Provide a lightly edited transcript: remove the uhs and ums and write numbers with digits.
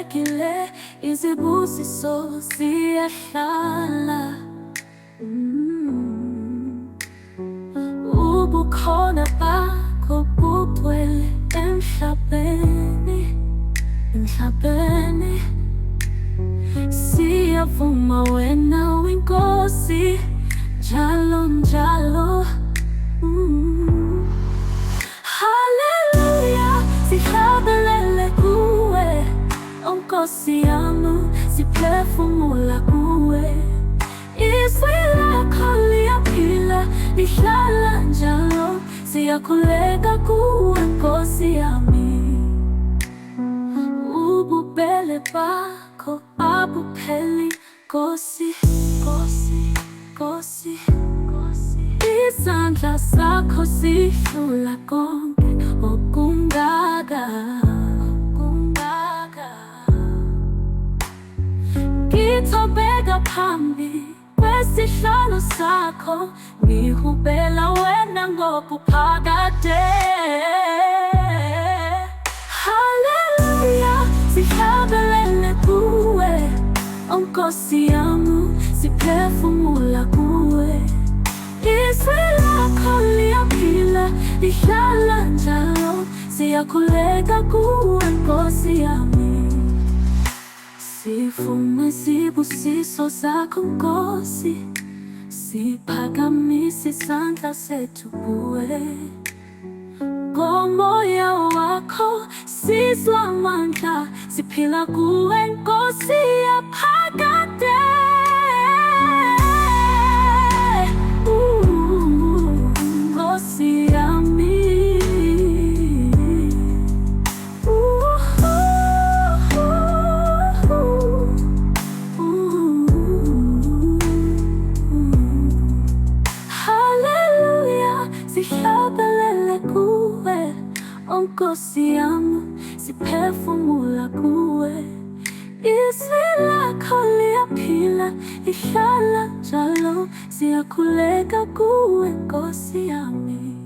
zibalulekile, izibusiso ziyahlala. Ubukhona bakho bugcwele emhlabeni, emhlabeni. Siyavuma wena uyiNkosi, njalo njalo. Haleluya, sihlabelele kuwe, Nkosi yami, siphefumula kuwe. Izwi lakho liyaphila, lihlala njalo, siyakhuleka kuwe Nkosi yami. Ububele bakho abupheli Nkosi, Nkosi, Nkosi, Nkosi. Izandla zakho zihlula konke okungaka, okungaka. Ngithobeka phambi kwesihlalo sakho, ngihubela wena ngobuphakade. Haleluya, sihlabelele kuwe, Nkosi yami, siphefumula kuwe. Izwi lakho liyaphila, lihlala njalo, siyakhuleka kuwe Nkosi yami. Sivuma izibusiso zakho Nkosi, siphakamise isandla sethu kuwe. Ngomoya wakho sizwa amandla, siphila kuwe Nkosi yaphakade. Nkosi yami, haleluya, sihlabelele kuwe, Nkosi yami, siphefumula kuwe. Izwi lakho liyaphila, lihlala njalo, siyakhuleka kuwe Nkosi yami.